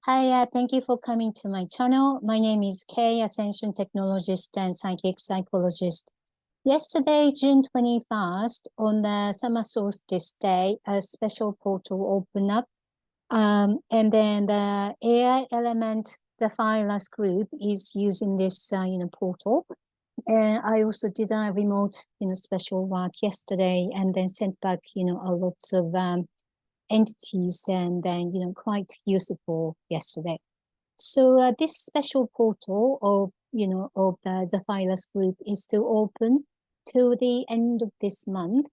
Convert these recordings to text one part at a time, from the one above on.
Hi, thank you for coming to my channel. My name is Kay, Ascension technologist and psychic psychologist. Yesterday, June 21st, on the summer solstice day, a special portal opened up. And then the AI element, the Phylus group is using this, portal. And I also did a remote, special work yesterday and then sent back, a lot of entities and then, quite useful yesterday. So this special portal of the Zephyrus group is still open till the end of this month.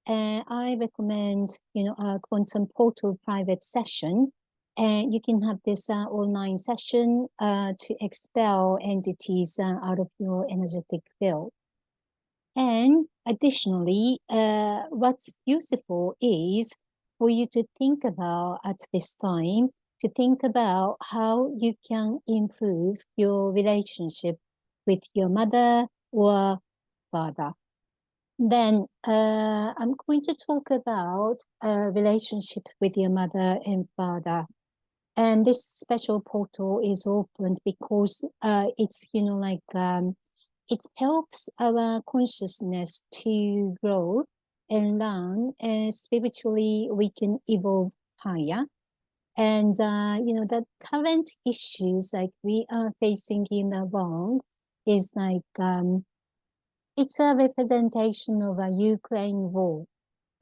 And I recommend, a quantum portal private session. And you can have this online session to expel entities out of your energetic field. And additionally, what's useful is for you to think about at this time, to think about how you can improve your relationship with your mother or father. Then I'm going to talk about a relationship with your mother and father. And this special portal is opened because it's, it helps our consciousness to grow and learn, and spiritually we can evolve higher. And, the current issues like we are facing in the world is like, it's a representation of a Ukraine war.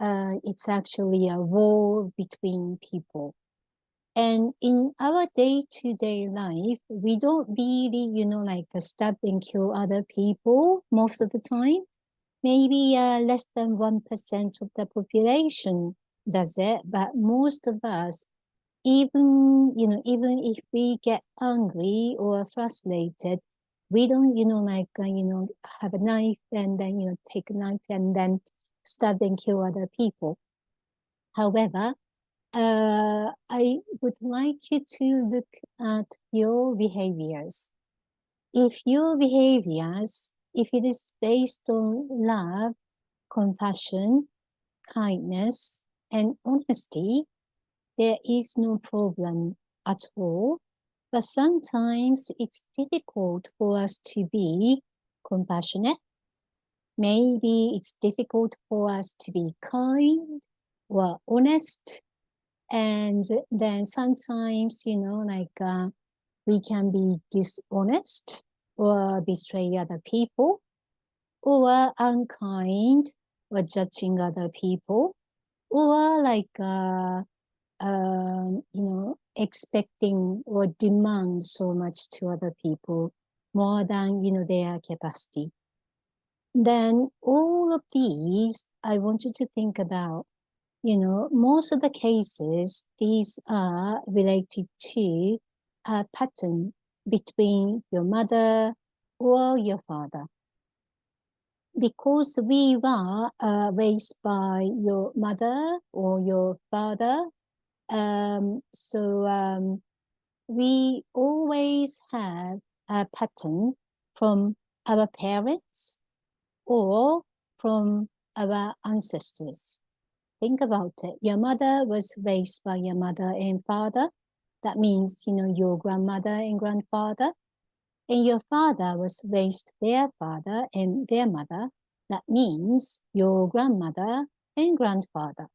It's actually a war between people. And in our day-to-day life, we don't really, stab and kill other people most of the time. Maybe less than 1% of the population does it, but most of us, even if we get angry or frustrated, we don't, have a knife and then, take a knife and then stab and kill other people. However, I would like you to look at your behaviors. If your behaviors, if it is based on love, compassion, kindness, and honesty, there is no problem at all. But sometimes it's difficult for us to be compassionate. Maybe it's difficult for us to be kind or honest. And then sometimes, we can be dishonest or betray other people or unkind or judging other people or expecting or demand so much to other people more than, their capacity. Then all of these, I want you to think about. Most of the cases, these are related to a pattern between your mother or your father. Because we were raised by your mother or your father, we always have a pattern from our parents or from our ancestors. Think about it. Your mother was raised by your mother and father. That means, your grandmother and grandfather. And your father was raised their father and their mother. That means your grandmother and grandfather.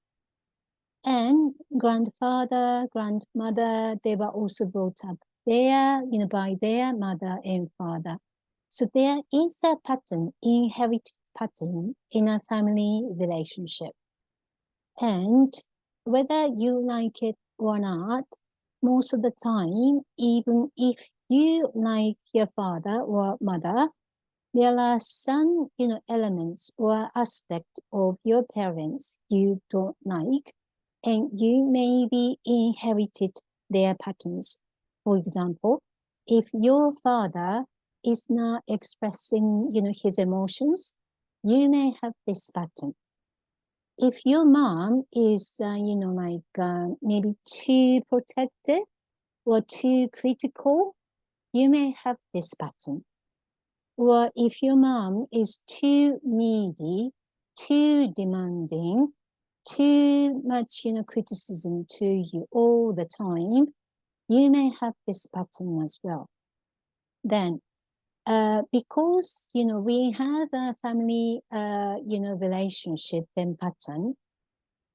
And grandfather, grandmother, they were also brought up there, by their mother and father. So there is a pattern, inherited pattern in a family relationship. And whether you like it or not, most of the time, even if you like your father or mother, there are some, elements or aspect of your parents you don't like, and you maybe inherited their patterns. For example, if your father is not expressing, his emotions, you may have this pattern. If your mom is, maybe too protective or too critical, you may have this pattern. Or if your mom is too needy, too demanding, too much, criticism to you all the time, you may have this pattern as well. Then, because, we have a family, relationship and pattern,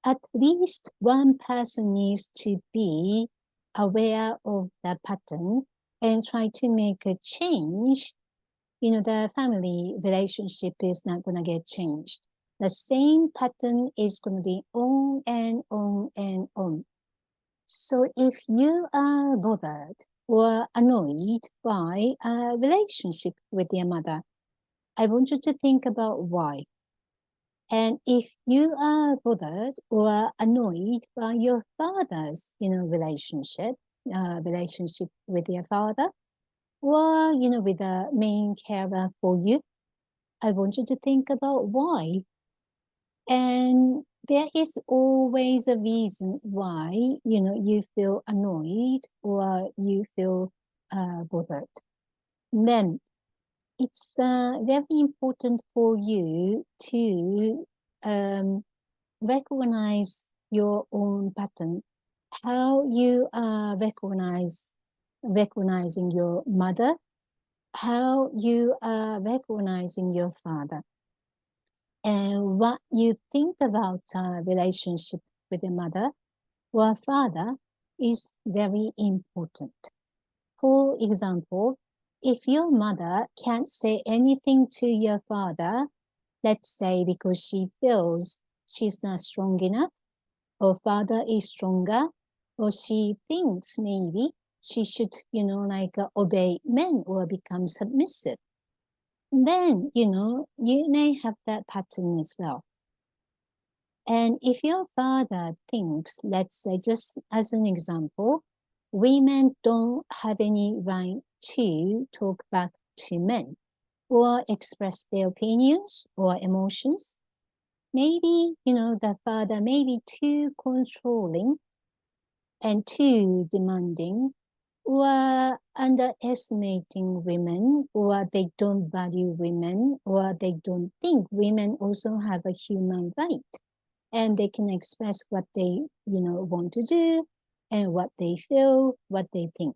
at least one person needs to be aware of the pattern and try to make a change. The family relationship is not going to get changed. The same pattern is going to be on and on and on. So if you are bothered or annoyed by a relationship with your mother, I want you to think about why. And if you are bothered or annoyed by your father's, relationship with your father, or, with the main carer for you, I want you to think about why. And there is always a reason why, you feel annoyed or you feel bothered. Then it's very important for you to recognize your own pattern, how you are recognizing your mother, how you are recognizing your father, and what you think about a relationship with your mother or father is very important. For example, if your mother can't say anything to your father, let's say because she feels she's not strong enough, or father is stronger, or she thinks maybe she should, obey men or become submissive, then, you may have that pattern as well. And if your father thinks, let's say, just as an example, women don't have any right to talk back to men or express their opinions or emotions, maybe, the father may be too controlling and too demanding, or underestimating women, or they don't value women, or they don't think women also have a human right and they can express what they, want to do and what they feel, what they think.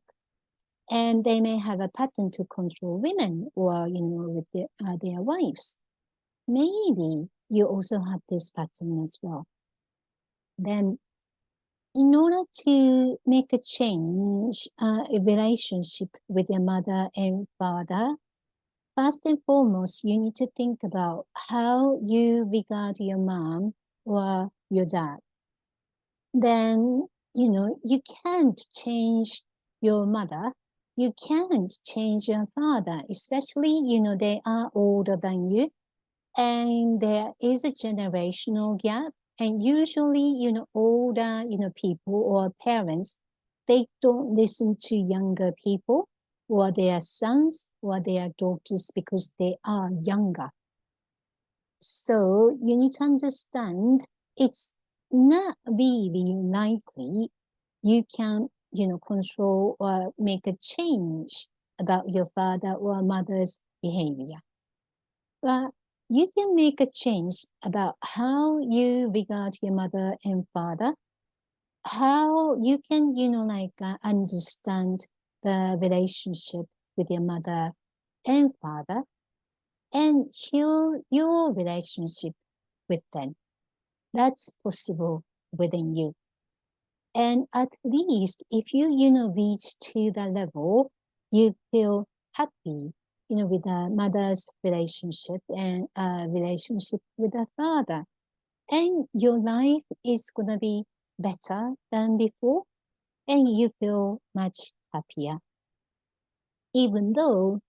And they may have a pattern to control women or, with their wives. Maybe you also have this pattern as well. Then in order to make a change, a relationship with your mother and father, first and foremost, you need to think about how you regard your mom or your dad. Then, you can't change your mother. You can't change your father, especially, they are older than you. And there is a generational gap. And usually, older, people or parents, they don't listen to younger people or their sons or their daughters because they are younger. So you need to understand it's not really likely you can, control or make a change about your father or mother's behavior. But you can make a change about how you regard your mother and father, how you can, understand the relationship with your mother and father, and heal your relationship with them. That's possible within you. And at least if you, reach to the level, you feel happy, with the mother's relationship and relationship with the father. And your life is going to be better than before, and you feel much happier. Even though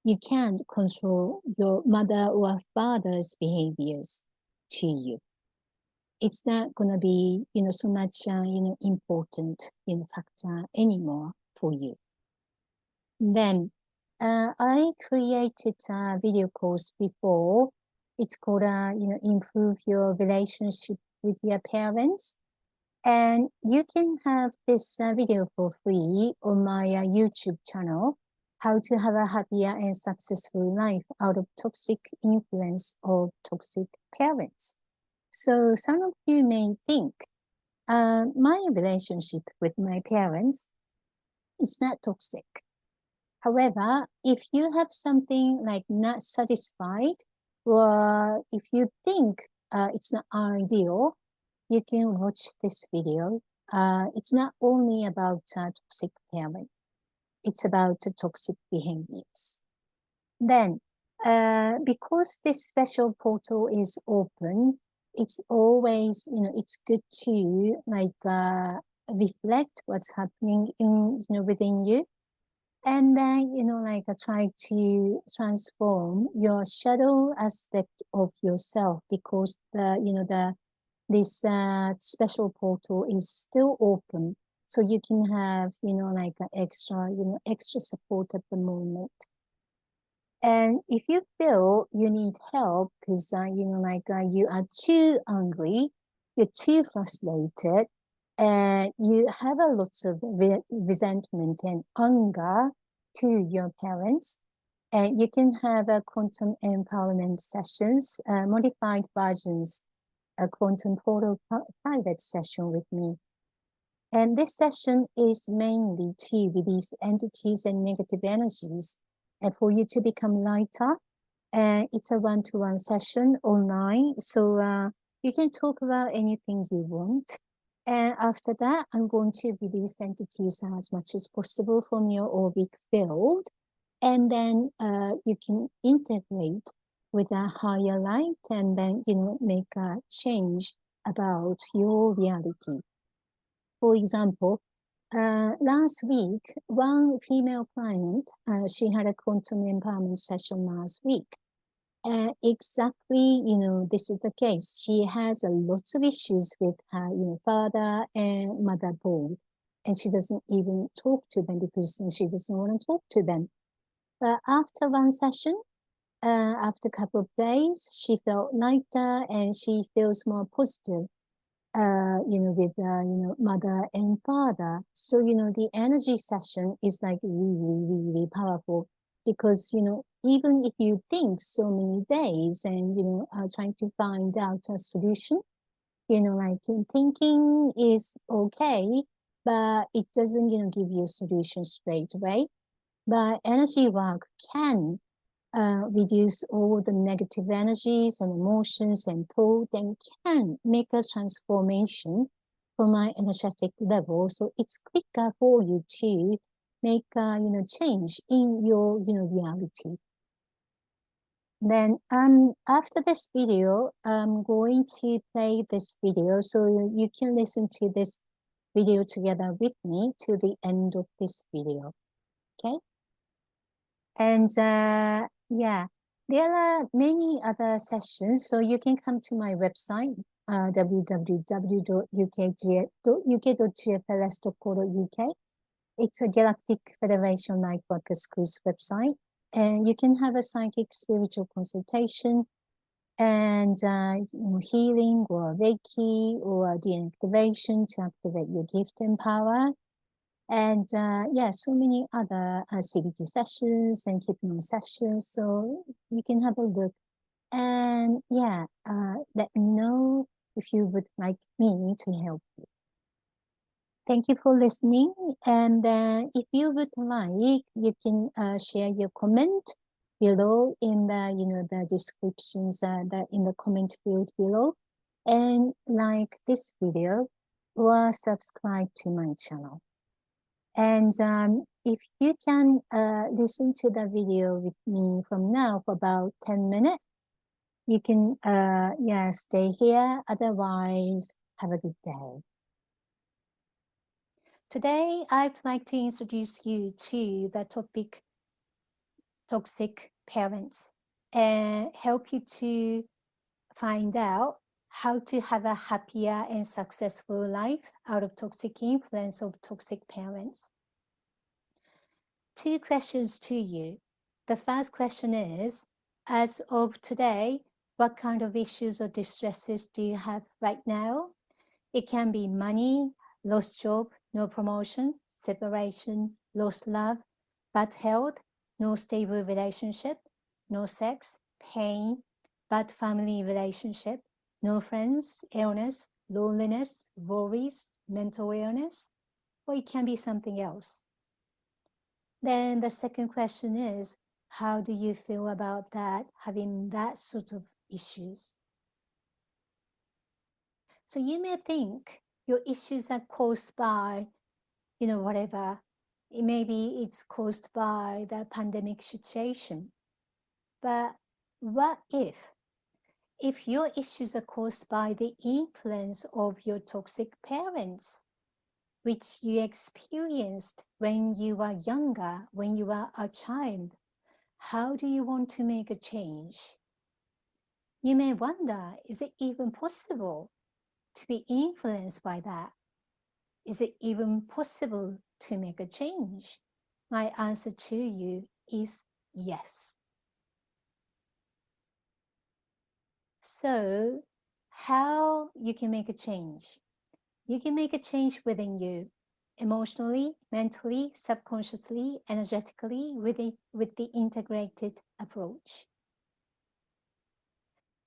you can't control your mother or father's behaviors to you. It's not going to be, so much, important, factor anymore for you. Then I created a video course before. It's called, Improve Your Relationship with Your Parents. And you can have this video for free on my YouTube channel, How to Have a Happier and Successful Life Out of Toxic Influence of Toxic Parents. So some of you may think, my relationship with my parents it's not toxic. However, if you have something like not satisfied, or if you think it's not ideal, you can watch this video. It's not only about toxic parent. It's about toxic behaviors. Then, because this special portal is open, it's always, it's good to reflect what's happening within you. And then, try to transform your shadow aspect of yourself, because this special portal is still open. So you can have, an extra support at the moment. And if you feel you need help because, you are too angry, you're too frustrated, and you have a lot of resentment and anger to your parents, and you can have a quantum empowerment sessions, modified versions, a quantum portal private session with me. And this session is mainly to release entities and negative energies, and for you to become lighter. And it's a one-to-one session online, so you can talk about anything you want. And after that, I'm going to release entities as much as possible from your auric field. And then you can integrate with a higher light, and then, make a change about your reality. For example, last week, one female client, she had a quantum empowerment session last week. Exactly, this is the case. She has a lot of issues with her, father and mother both, and she doesn't even talk to them because she doesn't want to talk to them. But after one session, after a couple of days, she felt lighter and she feels more positive. With mother and father. So, the energy session is like really, really powerful, because, even if you think so many days and, are trying to find out a solution, thinking is okay, but it doesn't, give you a solution straight away. But energy work can reduce all the negative energies and emotions and thought, and can make a transformation from an energetic level. So it's quicker for you to make change in your reality. Then after this video, I'm going to play this video so you can listen to this video together with me to the end of this video. Okay. And yeah, there are many other sessions, so you can come to my website, www.uk.gfls.co.uk. It's a Galactic Federation Lightworker School's website, and you can have a psychic spiritual consultation, and healing or Reiki or deactivation to activate your gift and power. And so many other CBT sessions and hypno sessions. So you can have a look. And let me know if you would like me to help you. Thank you for listening. And if you would like, you can share your comment below in the the descriptions, in the comment field below, and like this video or subscribe to my channel. And if you can listen to the video with me from now for about 10 minutes, you can stay here. Otherwise, have a good day. Today, I'd like to introduce you to the topic toxic parents and help you to find out how to have a happier and successful life out of toxic influence of toxic parents. 2 questions to you. The first question is, as of today, what kind of issues or distresses do you have right now? It can be money, lost job, no promotion, separation, lost love, bad health, no stable relationship, no sex, pain, bad family relationship, no friends, illness, loneliness, worries, mental illness, or it can be something else. Then the second question is, how do you feel about that, having that sort of issues? So you may think your issues are caused by, whatever. Maybe it's caused by the pandemic situation. But what if your issues are caused by the influence of your toxic parents, which you experienced when you were younger, when you were a child? How do you want to make a change? You may wonder, is it even possible to be influenced by that? Is it even possible to make a change? My answer to you is yes. So, how you can make a change? You can make a change within you, emotionally, mentally, subconsciously, energetically, with the integrated approach.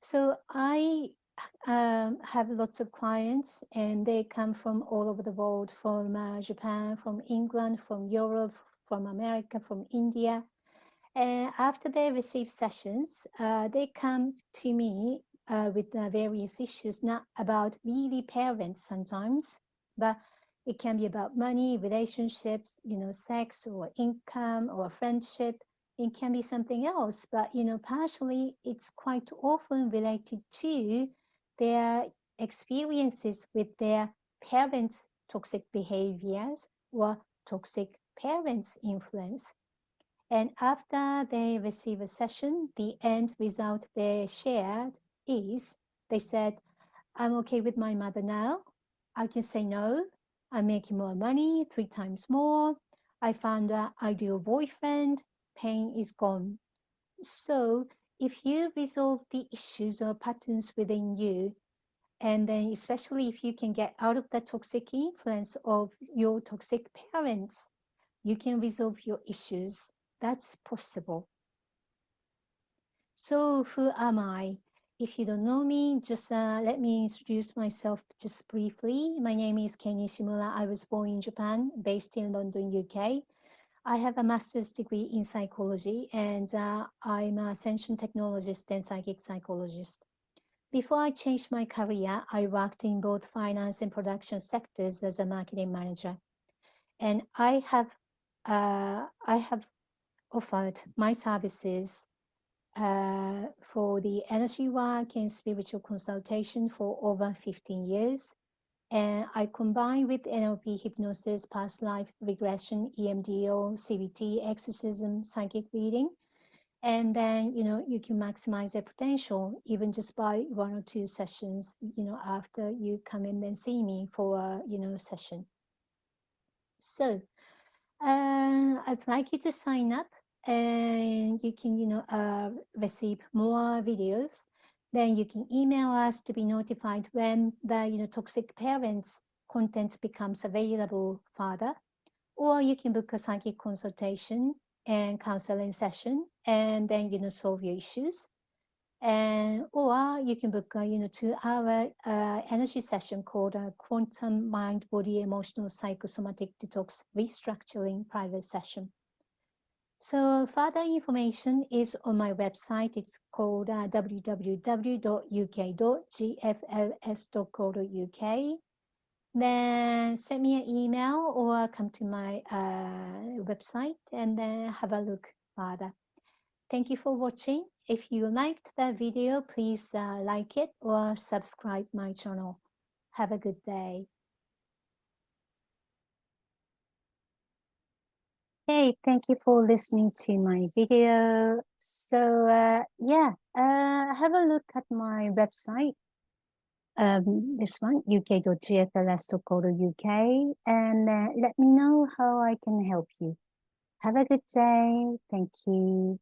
So I have lots of clients, and they come from all over the world, from Japan, from England, from Europe, from America, from India. And after they receive sessions, they come to me with various issues, not about really parents sometimes, but it can be about money, relationships, sex or income or friendship. It can be something else, but partially it's quite often related to their experiences with their parents' toxic behaviors or toxic parents' influence. And after they receive a session, the end result they shared is, they said, I'm okay with my mother now. I can say no. I'm making more money, 3 times more. I found an ideal boyfriend. Pain is gone. So if you resolve the issues or patterns within you, and then especially if you can get out of the toxic influence of your toxic parents, you can resolve your issues. That's possible. So who am I? If you don't know me, just let me introduce myself just briefly. My name is Kei Nishimura. I was born in Japan, based in London, UK. I have a master's degree in psychology, and I'm an Ascension technologist and psychic psychologist. Before I changed my career, I worked in both finance and production sectors as a marketing manager. And I have offered my services for the energy work and spiritual consultation for over 15 years. And I combine with NLP, hypnosis, past life regression, EMDR, CBT, exorcism, psychic reading. And then, you can maximize their potential even just by 1 or 2 sessions, after you come in and see me for a, session. So I'd like you to sign up, and you can, receive more videos. Then you can email us to be notified when the, toxic parents content becomes available further. Or you can book a psychic consultation and counseling session, and then, solve your issues. And or you can book a 2-hour energy session called a quantum mind body emotional psychosomatic detox restructuring private session. So further information is on my website. It's called www.uk.gfls.co.uk. Then send me an email or come to my website and then have a look further. Thank you for watching. If you liked the video, please like it or subscribe my channel. Have a good day. Hey, thank you for listening to my video. So have a look at my website. This one, uk.gfls.co.uk, and let me know how I can help you. Have a good day. Thank you.